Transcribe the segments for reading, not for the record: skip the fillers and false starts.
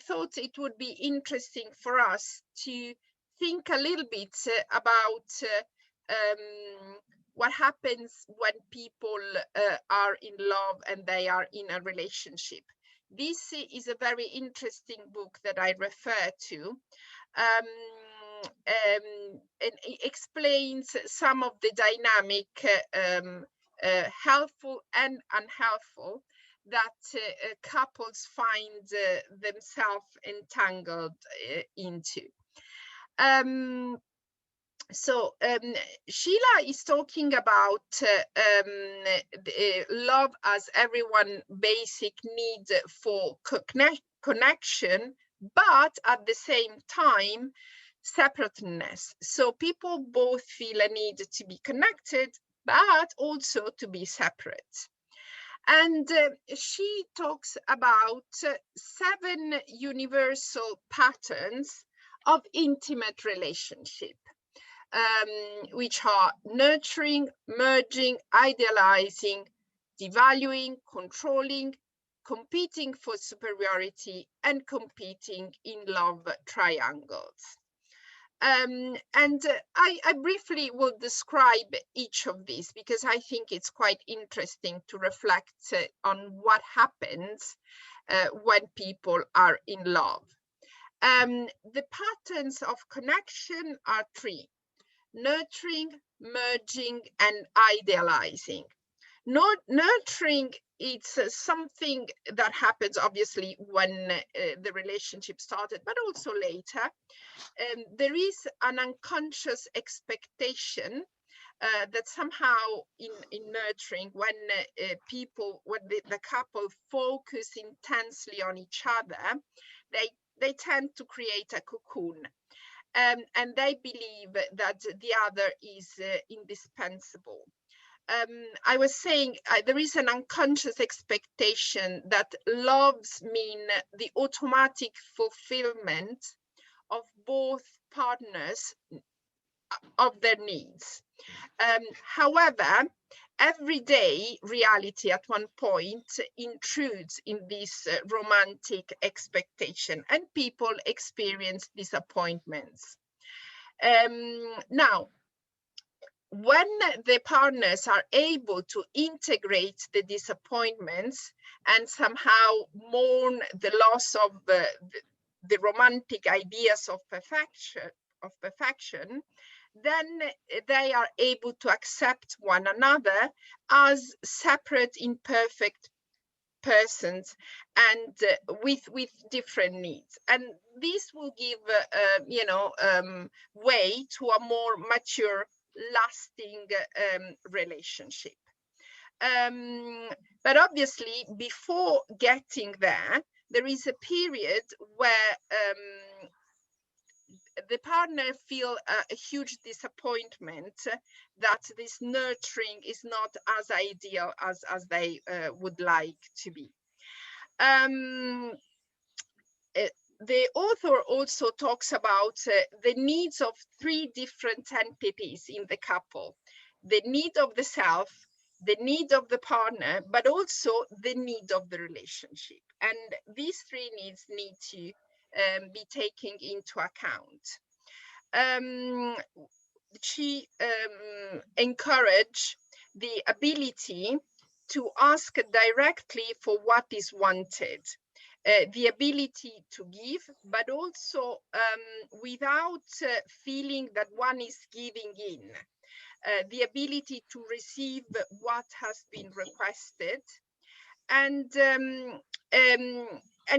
thought it would be interesting for us to think a little bit about what happens when people are in love and they are in a relationship. This is a very interesting book that I refer to. And it explains some of the dynamic, helpful and unhelpful, that couples find themselves entangled into. Sheila is talking about love as everyone's basic need for connection, but at the same time, separateness. So people both feel a need to be connected, but also to be separate. And she talks about 7 universal patterns of intimate relationship, which are nurturing, merging, idealizing, devaluing, controlling, competing for superiority, and competing in love triangles. I briefly will describe each of these because I think it's quite interesting to reflect on what happens when people are in love. The patterns of connection are 3: nurturing, merging, and idealizing. Nurturing, it's something that happens obviously when the relationship started, but also later. There is an unconscious expectation that somehow in nurturing, when the couple focus intensely on each other, they tend to create a cocoon. And they believe that the other is indispensable. I was saying there is an unconscious expectation that loves mean the automatic fulfillment of both partners of their needs. However, everyday reality at one point intrudes in this romantic expectation, and people experience disappointments. Now, when the partners are able to integrate the disappointments and somehow mourn the loss of the romantic ideas of perfection, then they are able to accept one another as separate, imperfect persons and with different needs. And this will give way to a more mature, lasting relationship. But obviously, before getting there is a period where the partner feel a huge disappointment that this nurturing is not as ideal as they would like to be. The author also talks about the needs of 3 different entities in the couple: the need of the self, the need of the partner, but also the need of the relationship. And these 3 needs need to be taken into account. She encouraged the ability to ask directly for what is wanted, the ability to give, but also without feeling that one is giving in, the ability to receive what has been requested. And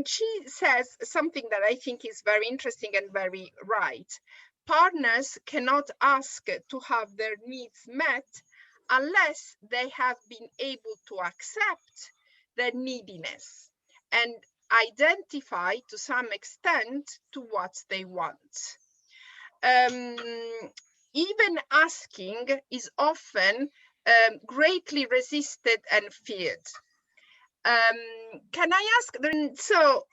she says something that I think is very interesting and very right. Partners cannot ask to have their needs met unless they have been able to accept their neediness and identify to some extent to what they want. Even asking is often greatly resisted and feared. Can I ask then? So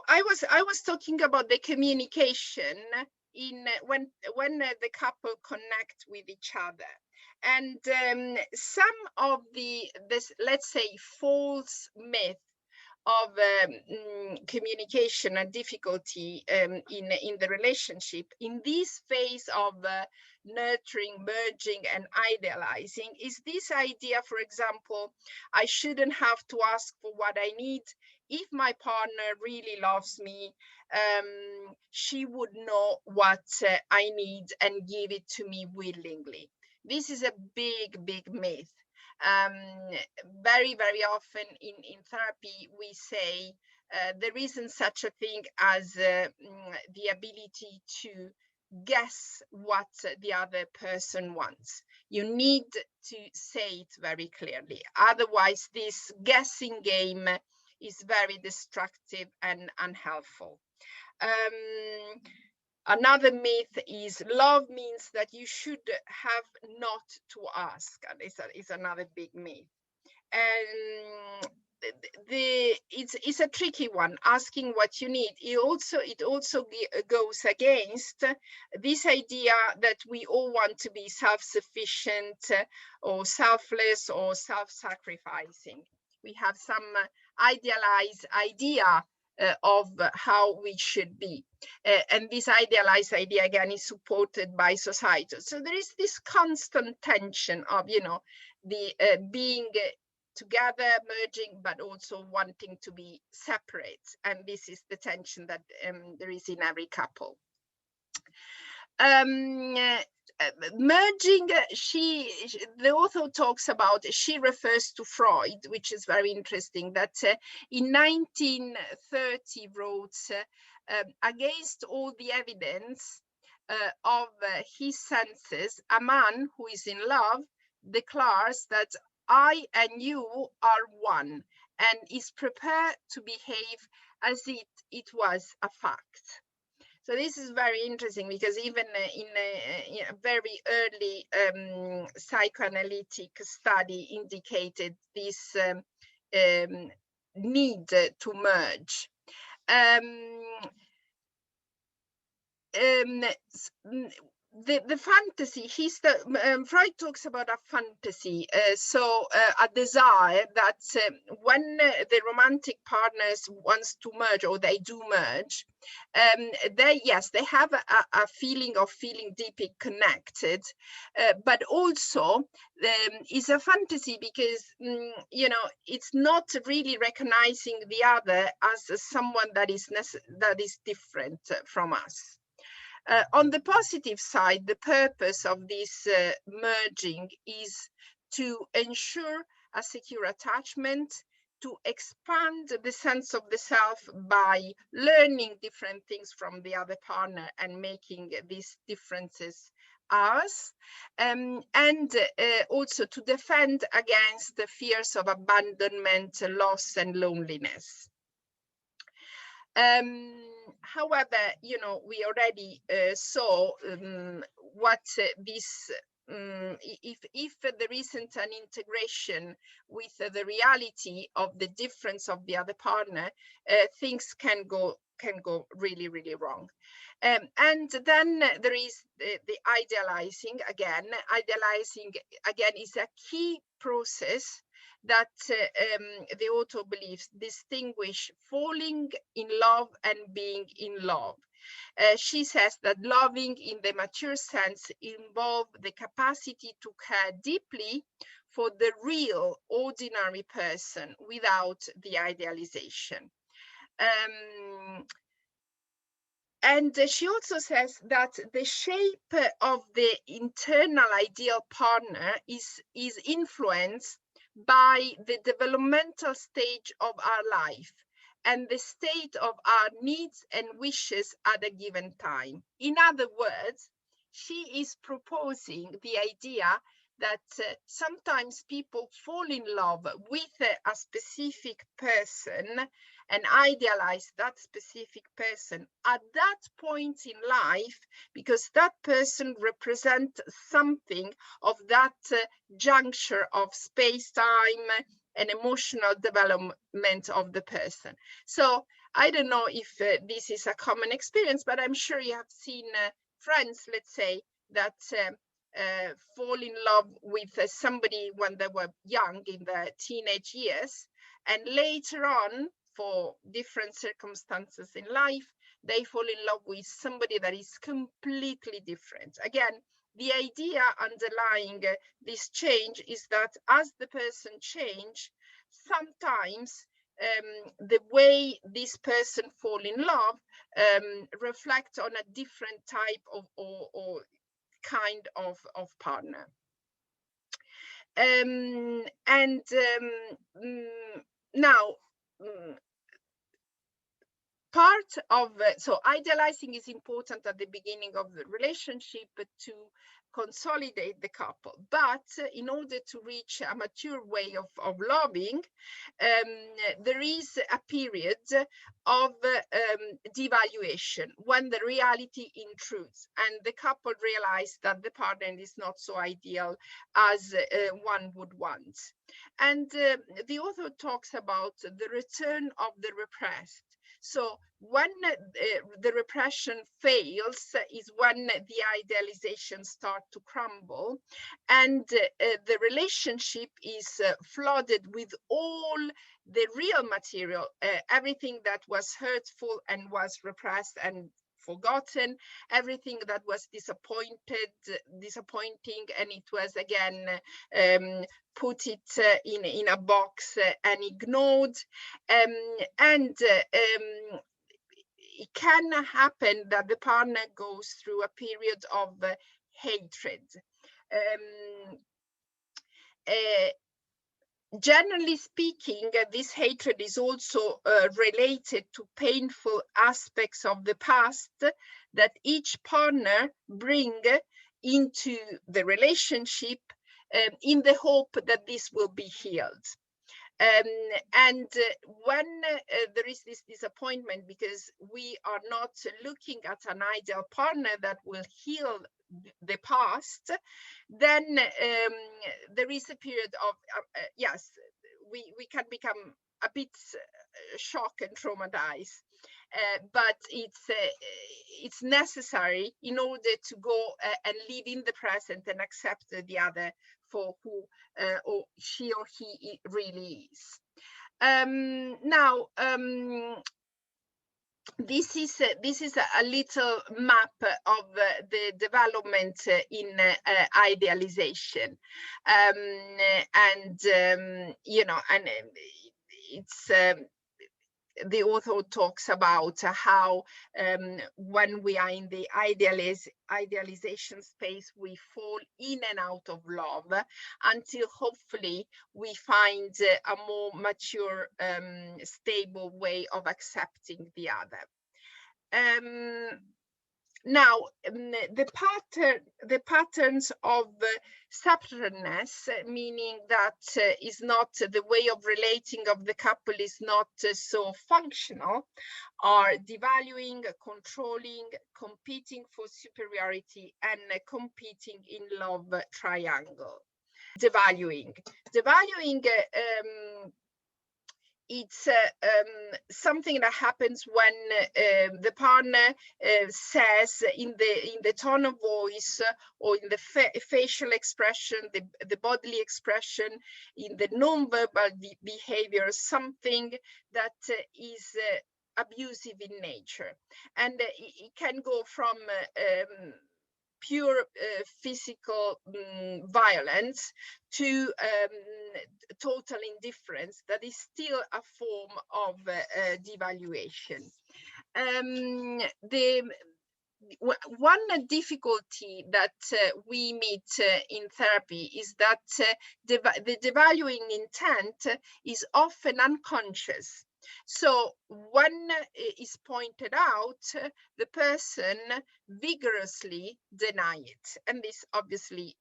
I was talking about the communication in when the couple connect with each other, and some of this, let's say, false myth of communication and difficulty in the relationship, in this phase of nurturing, merging, and idealizing, is this idea, for example, I shouldn't have to ask for what I need. If my partner really loves me, she would know what I need and give it to me willingly. This is a big, big myth. Very, very often in therapy, we say there isn't such a thing as the ability to guess what the other person wants. You need to say it very clearly. Otherwise, this guessing game is very destructive and unhelpful. Another myth is love means that you should have not to ask, and it's another big myth. And it's a tricky one, asking what you need. It also goes against this idea that we all want to be self-sufficient or selfless or self-sacrificing. We have some idealized idea of how we should be. And this idealized idea, again, is supported by society. So there is this constant tension of, the being together, merging, but also wanting to be separate. And this is the tension that there is in every couple. Merging, the author talks about, she refers to Freud, which is very interesting, that in 1930 wrote, against all the evidence of his senses, a man who is in love declares that I and you are one, and is prepared to behave as if it was a fact. So this is very interesting, because even in a very early psychoanalytic study indicated this need to merge. The fantasy, Freud talks about a fantasy, a desire that when the romantic partners wants to merge, or they do merge, they have a feeling of feeling deeply connected, but also is a fantasy because it's not really recognizing the other as someone that is different from us. On the positive side, the purpose of this merging is to ensure a secure attachment, to expand the sense of the self by learning different things from the other partner and making these differences ours, and also to defend against the fears of abandonment, loss, and loneliness. However, we already saw what this, if there isn't an integration with the reality of the difference of the other partner, things can go really, really wrong. And then there is the idealizing again. Idealizing again is a key process that the author believes distinguish falling in love and being in love. She says that loving in the mature sense involves the capacity to care deeply for the real ordinary person without the idealization. And she also says that the shape of the internal ideal partner is influenced by the developmental stage of our life and the state of our needs and wishes at a given time. In other words, she is proposing the idea that sometimes people fall in love with a specific person and idealize that specific person at that point in life, because that person represents something of that juncture of space-time and emotional development of the person. So I don't know if this is a common experience, but I'm sure you have seen friends, let's say, that fall in love with somebody when they were young in their teenage years, and later on for different circumstances in life, they fall in love with somebody that is completely different. Again, the idea underlying this change is that as the person change, sometimes the way this person fall in love reflect on a different type of or kind of partner. Now, part of so idealizing is important at the beginning of the relationship to consolidate the couple, but in order to reach a mature way of loving, there is a period of devaluation when the reality intrudes and the couple realize that the partner is not so ideal as one would want. And the author talks about the return of the repressed. So when the repression fails is when the idealization starts to crumble, and the relationship is flooded with all the real material, everything that was hurtful and was repressed and forgotten, everything that was disappointing, and it was again put it in a box and ignored, and it can happen that the partner goes through a period of hatred. Generally speaking, this hatred is also related to painful aspects of the past that each partner bring into the relationship in the hope that this will be healed. And when there is this disappointment because we are not looking at an ideal partner that will heal the past, then there is a period of yes, we can become a bit shocked and traumatized, but it's necessary in order to go and live in the present and accept the other for who or she or he really is. Now, this is a little map of the development in idealization, and you know, and it's the author talks about how when we are in the idealization space, we fall in and out of love until hopefully we find a more mature, stable way of accepting the other. Now, the patterns of separateness, meaning that is not the way of relating of the couple is not so functional, are devaluing, controlling, competing for superiority, and competing in love triangle. Devaluing. It's something that happens when the partner says in the tone of voice or in the facial expression, the bodily expression, in the non-verbal behavior, something that is abusive in nature. And it can go from pure physical violence to total indifference that is still a form of devaluation. One difficulty that we meet in therapy is that the devaluing intent is often unconscious. So when is pointed out, the person vigorously deny it, and this obviously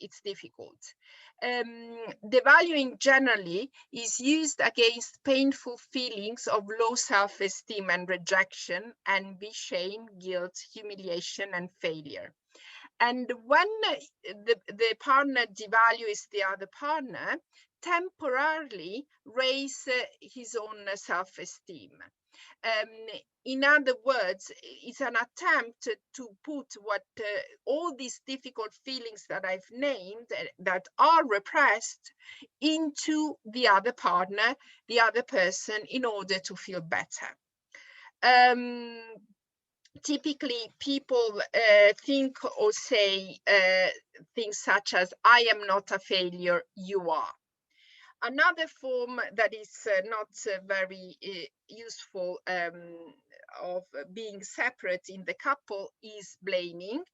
it's difficult. Devaluing generally is used against painful feelings of low self-esteem and rejection, envy, shame, guilt, humiliation, and failure. And when the partner devalues the other partner, temporarily raise his own self-esteem. In other words, it's an attempt to put what all these difficult feelings that I've named that are repressed into the other partner, the other person, in order to feel better. Typically, people think or say things such as, I am not a failure, you are. Another form that is not very useful of being separate in the couple is blaming.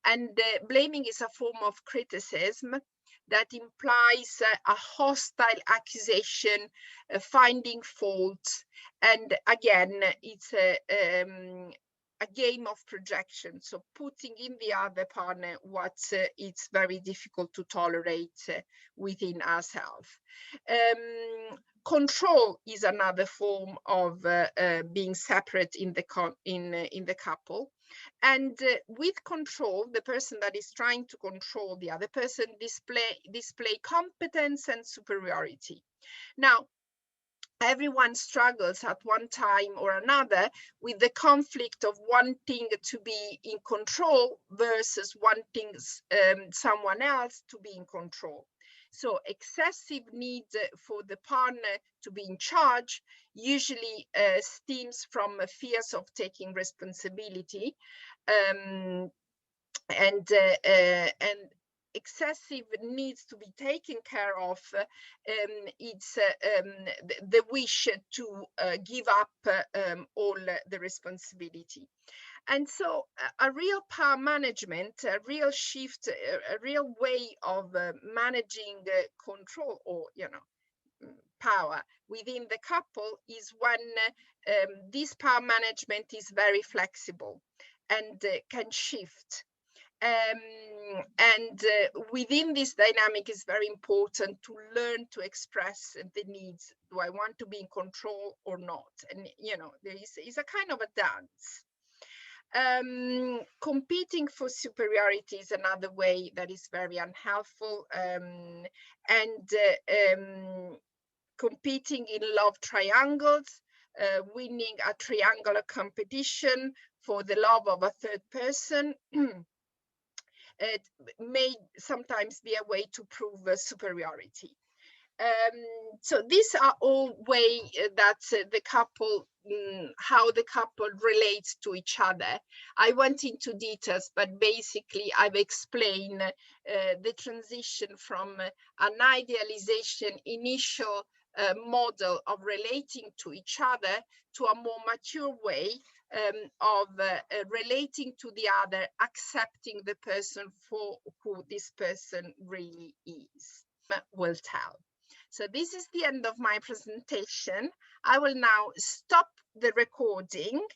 And blaming is a form of criticism that implies a hostile accusation, finding fault. And again, it's a game of projection. So putting in the other partner what it's very difficult to tolerate within ourselves. Control is another form of being separate in the couple. And with control, the person that is trying to control the other person display competence and superiority. Now, everyone struggles at one time or another with the conflict of wanting to be in control versus wanting someone else to be in control. So excessive need for the partner to be in charge usually stems from fears of taking responsibility, and excessive needs to be taken care of. It's the wish to give up all the responsibility. And so a real power management, a real shift, a real way of managing control or, power within the couple is when this power management is very flexible and can shift. Within this dynamic, is very important to learn to express the needs. Do I want to be in control or not? And there is a kind of a dance. Competing for superiority is another way that is very unhelpful, competing in love triangles, winning a triangular competition for the love of a third person. It may sometimes be a way to prove superiority. So these are all ways that the couple, how the couple relates to each other. I went into details, but basically I've explained the transition from an idealization initial model of relating to each other to a more mature way of relating to the other, accepting the person for who this person really is. Will tell. So this is the end of my presentation. I will now stop the recording.